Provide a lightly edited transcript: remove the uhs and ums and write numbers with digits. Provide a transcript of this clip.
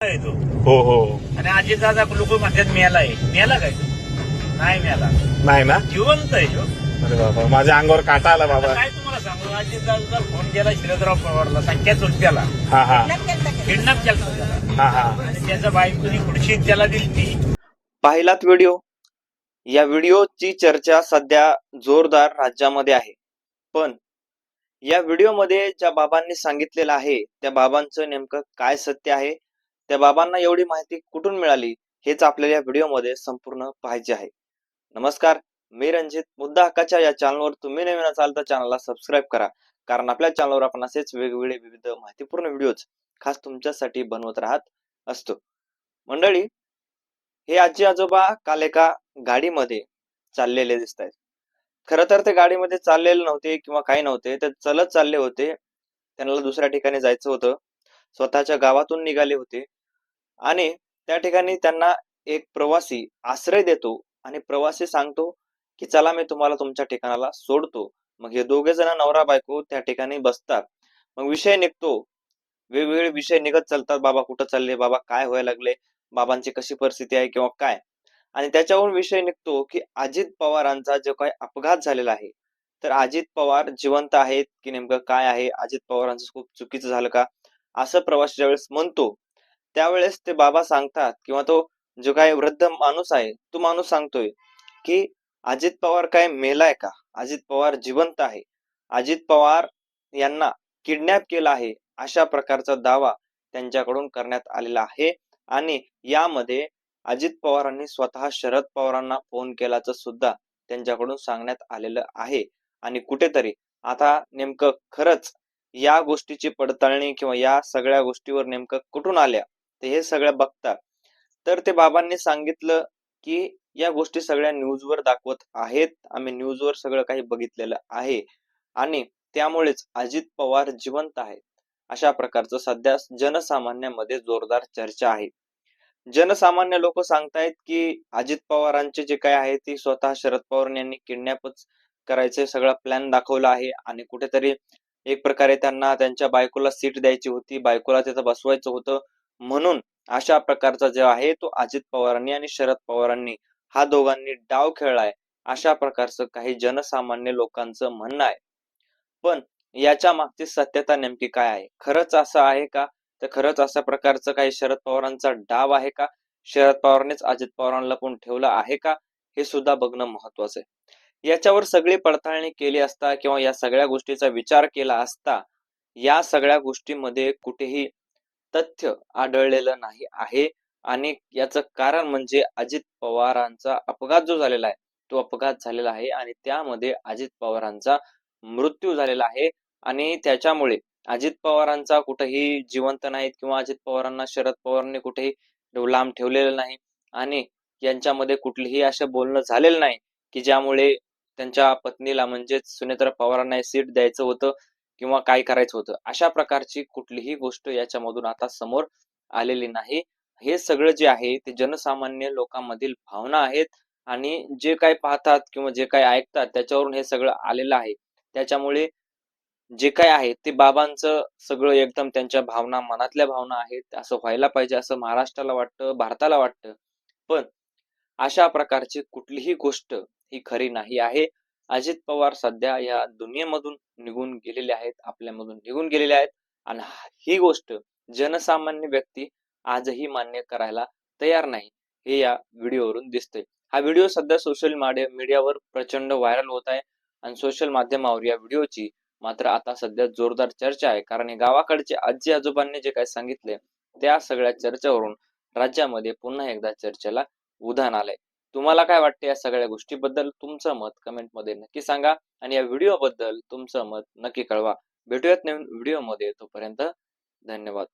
आहे तो. हो हो आणि अजितदादा लोक म्हणतात मेला आहे. मेला काय तो? नाही मेला, नाही ना. जिवंत आहे तो. अरे बाबा, माझ्या अंगावर काटा आला आता बाबा. काय तुम्हाला सांगू, अजितदादा फोन केला शिरदराव पवारला, संख्या चुलत्याला हा हा किडनॅप केला त्याला. हा हा आणि त्याच्या बायकोनी खुर्ची त्याला दिली ती. पाहिलात व्हिडिओ. या व्हिडिओची चर्चा सध्या जोरदार राज्यामध्ये आहे. पण या व्हिडिओमध्ये ज्या बाबांनी सांगितलेलं आहे त्या बाबांचं नेमकं काय सत्य आहे, त्या बाबांना एवढी माहिती कुठून मिळाली, हेच आपल्याला या व्हिडिओमध्ये संपूर्ण पाहायचे आहे. नमस्कार, मी रंजित. मुद्दा हक्काच्या या चॅनलवर तुम्ही नवीन असाल तर चॅनलला सबस्क्राईब करा, कारण आपल्या चॅनलवर आपण असेच वेगवेगळे विविध माहितीपूर्ण व्हिडिओज खास तुमच्यासाठी बनवत राहत असतो. मंडळी, हे आजी आजोबा काल एका गाडीमध्ये चाललेले दिसत आहेत. खरं तर ते गाडीमध्ये चाललेले नव्हते किंवा काही नव्हते, ते चलत चालले होते. त्यांना दुसऱ्या ठिकाणी जायचं होतं. स्वतःच्या गावातून निघाले होते आणि त्या ठिकाणी त्यांना एक प्रवासी आश्रय देतो आणि प्रवासी सांगतो की चला मी तुम्हाला तुमच्या ठिकाणाला सोडतो. मग हे दोघे जण नवरा बायको त्या ठिकाणी बसतात. मग विषय निघतो. वेगवेगळे विषय निघत चालतात. बाबा कुठं चालले, बाबा काय व्हायला लागले, बाबांची कशी परिस्थिती आहे किंवा काय. आणि त्याच्यावरून विषय निघतो की अजित पवारांचा जो काही अपघात झालेला आहे, तर अजित पवार जिवंत आहेत की नेमकं काय आहे, अजित पवारांचं खूप चुकीचं झालं का, असं प्रवासी ज्यावेळेस म्हणतो त्यावेळेस ते बाबा सांगतात किंवा तो जो काही वृद्ध माणूस आहे तो माणूस सांगतोय की अजित पवार काय मेलाय का, अजित पवार जिवंत आहे, अजित पवार यांना किडनॅप केलं आहे, अशा प्रकारचा दावा त्यांच्याकडून करण्यात आलेला आहे. आणि यामध्ये अजित पवारांनी स्वतः शरद पवारांना फोन केल्याचं सुद्धा त्यांच्याकडून सांगण्यात आलेलं आहे. आणि कुठेतरी आता नेमकं खरंच या गोष्टीची पडताळणी किंवा या सगळ्या गोष्टीवर नेमकं कुठून आल्या ते हे सगळं बघतात. तर ते बाबांनी सांगितलं की या गोष्टी सगळ्या न्यूजवर दाखवत आहेत, आम्ही न्यूजवर सगळं काही बघितलेलं आहे आणि त्यामुळेच अजित पवार जिवंत आहेत, अशा प्रकारचं सध्या जनसामान्यामध्ये जोरदार चर्चा आहे. जनसामान्य लोक सांगतायत की अजित पवारांचे जे काय आहे ते स्वतः शरद पवार यांनी किडनॅपच करायचे सगळा प्लॅन दाखवला आहे आणि कुठेतरी एक प्रकारे त्यांना त्यांच्या बायकोला सीट द्यायची होती, बायकोला तिथं बसवायचं होतं, म्हणून अशा प्रकारचा जो आहे तो अजित पवारांनी आणि शरद पवारांनी हा दोघांनी डाव खेळलाय, अशा प्रकारचं काही जनसामान्य लोकांचं म्हणणं आहे. पण याच्या मागची सत्यता नेमकी काय आहे, खरंच असं आहे का, तर खरंच अशा प्रकारचं काही शरद पवारांचा डाव आहे का, शरद पवारांनीच अजित पवारांना पण ठेवलं आहे का, हे सुद्धा बघणं महत्वाचं आहे. याच्यावर सगळी पडताळणी केली असता किंवा या सगळ्या गोष्टीचा विचार केला असता या सगळ्या गोष्टीमध्ये कुठेही तथ्य आढळलेलं नाही आहे. आणि याचं कारण म्हणजे अजित पवारांचा अपघात जो झालेला आहे तो अपघात झालेला आहे आणि त्यामध्ये अजित पवारांचा मृत्यू झालेला आहे. आणि त्याच्यामुळे अजित पवारांचा कुठेही जिवंत नाहीत किंवा अजित पवारांना शरद पवारांनी कुठेही लांब ठेवलेलं नाही आणि यांच्यामध्ये कुठलीही असं बोलणं झालेलं नाही की ज्यामुळे त्यांच्या पत्नीला म्हणजेच सुनेत्रा पवारांना सीट द्यायचं होतं किंवा काय करायचं होतं, अशा प्रकारची कुठलीही गोष्ट याच्यामधून आता समोर आलेली नाही. हे सगळं जे आहे ते जनसामान्य लोकांमधील भावना आहेत आणि जे काय पाहतात किंवा जे काय ऐकतात त्याच्यावरून हे सगळं आलेलं आहे. त्याच्यामुळे जे काय आहे ते बाबांचं सगळं एकदम त्यांच्या भावना, मनातल्या भावना आहेत, असं व्हायला पाहिजे असं महाराष्ट्राला वाटतं, भारताला वाटतं. पण अशा प्रकारची कुठलीही गोष्ट ही खरी नाही आहे. अजित पवार सध्या या दुनियेमधून निघून गेलेले आहेत, आपल्यामधून निघून गेलेले आहेत आणि ही गोष्ट जनसामान्य व्यक्ती आजही मान्य करायला तयार नाही, हे या व्हिडिओवरून दिसतंय. हा व्हिडिओ सध्या सोशल मीडियावर प्रचंड व्हायरल होत आहे आणि सोशल माध्यमावर या व्हिडिओची मात्र आता सध्या जोरदार चर्चा आहे, कारण हे गावाकडचे आजी आजोबांनी जे काही सांगितले त्या सगळ्या चर्चेवरून राज्यामध्ये पुन्हा एकदा चर्चेला उधाण आलंय. तुम्हाला काय वाटतं या सगळ्या गोष्टीबद्दल? तुमचं मत कमेंट मध्ये नक्की सांगा आणि या व्हिडिओ बद्दल तुमचं मत नक्की कळवा. भेटूयात नवीन व्हिडिओ मध्ये, तोपर्यंत धन्यवाद.